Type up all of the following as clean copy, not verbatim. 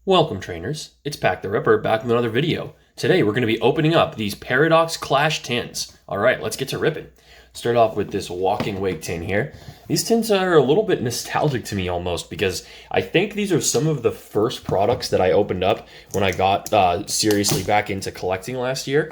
Welcome trainers, it's Pack the Ripper back with another video. Today we're going to be opening up these Paradox Clash tins. Alright, let's get to ripping. Start off with this Walking Wake tin here. These tins are a little bit nostalgic to me almost because I think these are some of the first products that I opened up when I got seriously back into collecting last year.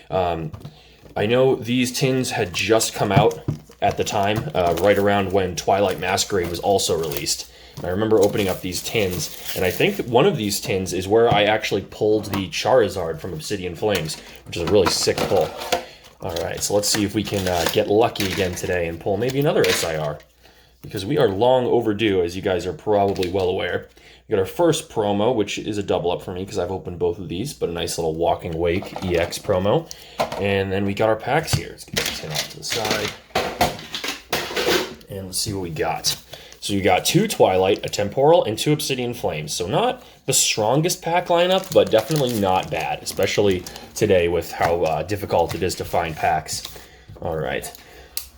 I know these tins had just come out at the time, right around when Twilight Masquerade was also released. I remember opening up these tins, and I think that one of these tins is where I actually pulled the Charizard from Obsidian Flames, which is a really sick pull. Alright, so let's see if we can get lucky again today and pull maybe another SIR, because we are long overdue, as you guys are probably well aware. We got our first promo, which is a double up for me because I've opened both of these, but a nice little Walking Wake EX promo. And then we got our packs here. Let's get this tin off to the side. And let's see what we got. So you got 2 Twilight, a Temporal, and 2 Obsidian Flames. So not the strongest pack lineup, but definitely not bad, especially today with how difficult it is to find packs. All right.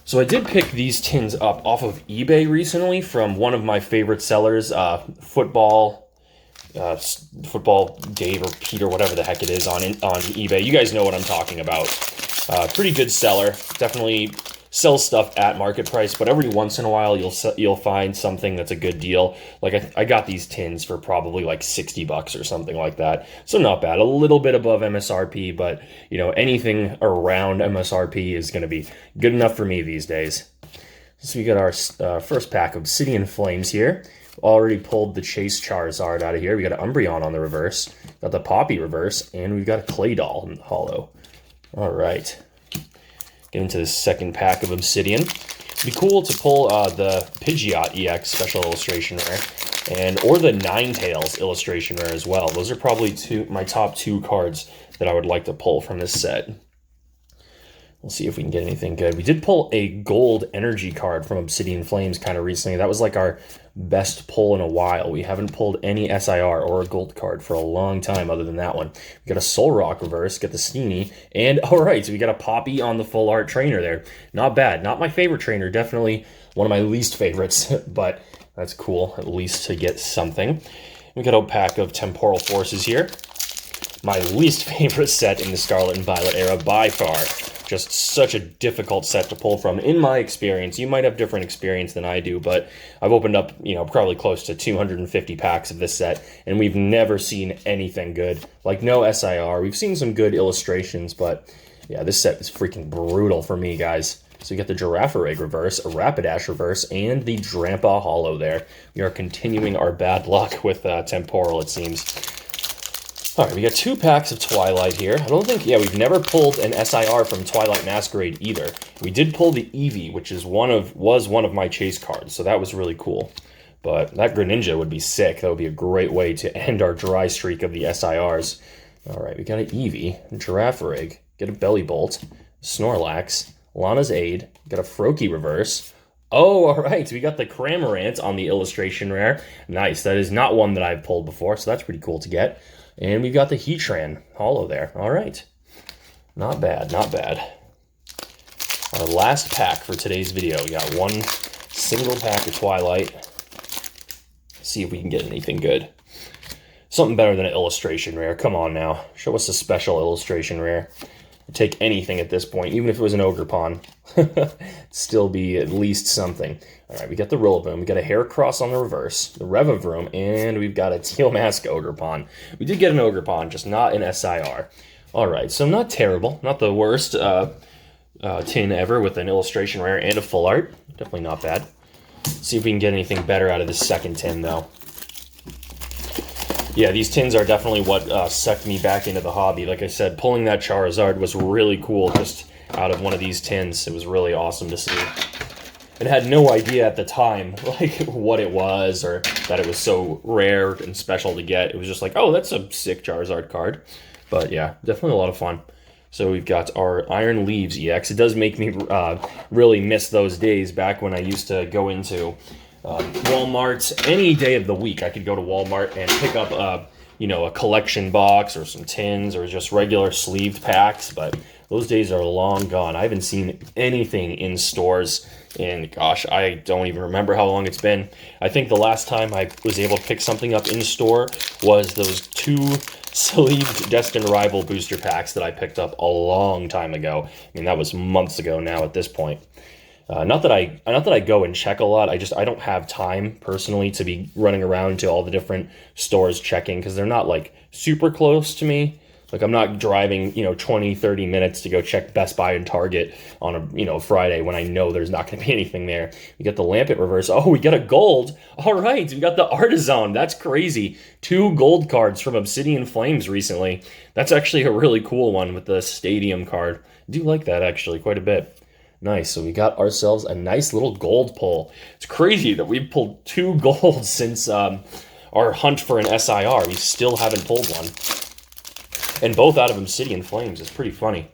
So I did pick these tins up off of eBay recently from one of my favorite sellers, Football Dave or Peter, whatever the heck it is on eBay. You guys know what I'm talking about. Pretty good seller. Definitely sells stuff at market price, but every once in a while you'll find something that's a good deal. Like I got these tins for probably like $60 or something like that, so not bad. A little bit above MSRP, but you know, anything around MSRP is going to be good enough for me these days. So we got our first pack of Obsidian Flames here. Already pulled the Chase Charizard out of here. We got an Umbreon on the reverse, got the Poppy reverse, and we've got a Claydol in the hollow. All right. Get into the second pack of Obsidian. It'd be cool to pull the Pidgeot EX Special Illustration Rare, or the Ninetales Illustration Rare as well. Those are probably my top 2 cards that I would like to pull from this set. We'll see if we can get anything good. We did pull a gold energy card from Obsidian Flames kind of recently. That was like our best pull in a while. We haven't pulled any SIR or a gold card for a long time other than that one. We got a Solrock reverse, got the Steenie, and alright, so we got a Poppy on the full art trainer there. Not bad. Not my favorite trainer. Definitely one of my least favorites, but that's cool at least to get something. We got a pack of Temporal Forces here. My least favorite set in the Scarlet and Violet era by far. Just such a difficult set to pull from, in my experience. You might have different experience than I do, but I've opened up, probably close to 250 packs of this set, and we've never seen anything good. Like, no SIR. We've seen some good illustrations, but yeah, this set is freaking brutal for me, guys. So you got the Girafarig reverse, a Rapidash reverse, and the Drampa Hollow there. We are continuing our bad luck with Temporal, it seems. All right, we got 2 packs of Twilight here. I don't think, we've never pulled an SIR from Twilight Masquerade either. We did pull the Eevee, which is one of my chase cards, so that was really cool. But that Greninja would be sick. That would be a great way to end our dry streak of the SIRs. All right, we got an Eevee, a Girafarig, get a Bellibolt, Snorlax, Lana's Aid, got a Froakie reverse. Oh, all right, we got the Cramorant on the illustration rare. Nice, that is not one that I've pulled before, so that's pretty cool to get. And we've got the Heatran hollow there. All right. Not bad, not bad. Our last pack for today's video. We got 1 single pack of Twilight. Let's see if we can get anything good. Something better than an illustration rare. Come on now. Show us a special illustration rare. I'd take anything at this point, even if it was an Ogerpon. It'd still be at least something. All right, we got the Rillaboom, we got a Heracross on the reverse, the Revavroom, and we've got a Teal Mask Ogerpon. We did get an Ogerpon, just not an SIR. All right, so not terrible, not the worst tin ever with an illustration rare and a full art. Definitely not bad. Let's see if we can get anything better out of this second tin, though. Yeah, these tins are definitely what sucked me back into the hobby. Like I said, pulling that Charizard was really cool just out of one of these tins. It was really awesome to see. I had no idea at the time like what it was or that it was so rare and special to get. It was just like, oh, that's a sick Charizard card. But yeah, definitely a lot of fun. So we've got our Iron Leaves EX. It does make me really miss those days back when I used to go into Walmart any day of the week. I could go to Walmart and pick up a collection box or some tins or just regular sleeved packs, but those days are long gone. I haven't seen anything in stores and gosh, I don't even remember how long it's been. I think the last time I was able to pick something up in store was those 2 sleeved Destined Rival booster packs that I picked up a long time ago. I mean, that was months ago now at this point. Not that I go and check a lot. I don't have time personally to be running around to all the different stores checking because they're not like super close to me. Like I'm not driving, 20, 30 minutes to go check Best Buy and Target on a, Friday when I know there's not going to be anything there. We got the Lampet reverse. Oh, we got a gold. All right, we got the Artisan. That's crazy. 2 gold cards from Obsidian Flames recently. That's actually a really cool one with the Stadium card. I do like that actually quite a bit. Nice. So we got ourselves a nice little gold pull. It's crazy that we've pulled 2 golds since our hunt for an SIR. We still haven't pulled one. And both out of Obsidian Flames. It's pretty funny.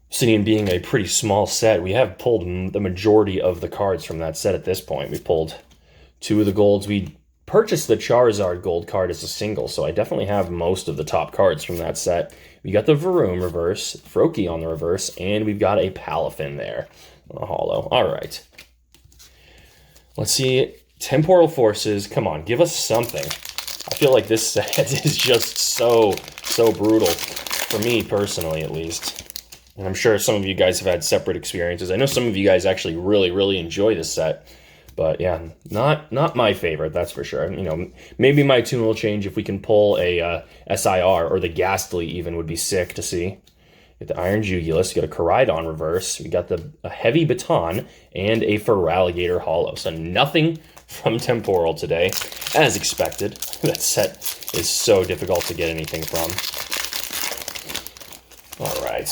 Obsidian being a pretty small set, we have pulled the majority of the cards from that set at this point. We pulled 2 of the golds. We purchased the Charizard gold card as a single, so I definitely have most of the top cards from that set. We got the Varoom reverse, Froakie on the reverse, and we've got a Palafin there on a holo. All right. Let's see. Temporal Forces. Come on, give us something. I feel like this set is just so brutal, for me personally at least. And I'm sure some of you guys have had separate experiences. I know some of you guys actually really enjoy this set. But yeah, not my favorite, that's for sure. Maybe my tune will change if we can pull a SIR, or the Ghastly even would be sick to see. Get the Iron Jugulus, get a Koraidon reverse. We got a Heavy Baton and a Feraligatr holo. So nothing from Temporal today, as expected. That set is so difficult to get anything from. All right,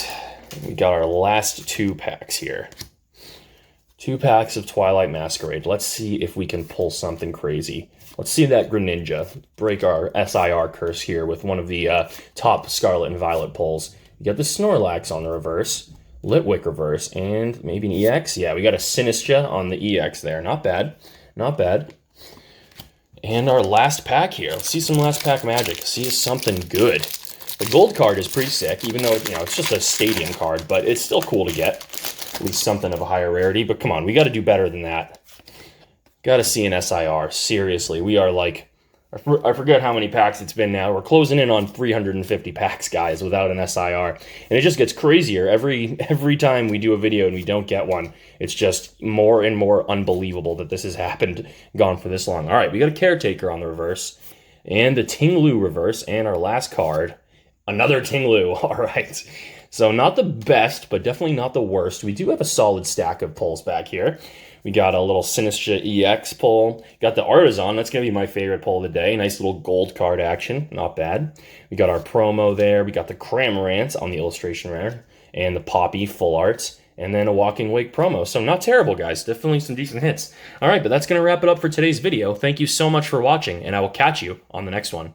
we got our last 2 packs here. 2 packs of Twilight Masquerade. Let's see if we can pull something crazy. Let's see that Greninja break our SIR curse here with one of the top Scarlet and Violet pulls. We got the Snorlax on the reverse, Litwick reverse, and maybe an EX. Yeah, we got a Sinistcha on the EX there. Not bad. Not bad. And our last pack here. Let's see some last pack magic. See something good. The gold card is pretty sick, even though it's just a Stadium card, but it's still cool to get. At least something of a higher rarity. But come on, we got to do better than that. Got to see an SIR. Seriously, we are like, I forget how many packs it's been now. We're closing in on 350 packs, guys, without an SIR. And it just gets crazier every time we do a video and we don't get one. It's just more and more unbelievable that this has happened, gone for this long. All right, we got a Caretaker on the reverse, and the Ting-Lu reverse, and our last card, another Ting-Lu. All right. So not the best, but definitely not the worst. We do have a solid stack of pulls back here. We got a little Sinistcha EX pull. Got the Artisan. That's going to be my favorite pull of the day. Nice little gold card action. Not bad. We got our promo there. We got the Cramorant on the illustration rare. And the Poppy full art. And then a Walking Wake promo. So not terrible, guys. Definitely some decent hits. All right, but that's going to wrap it up for today's video. Thank you so much for watching, and I will catch you on the next one.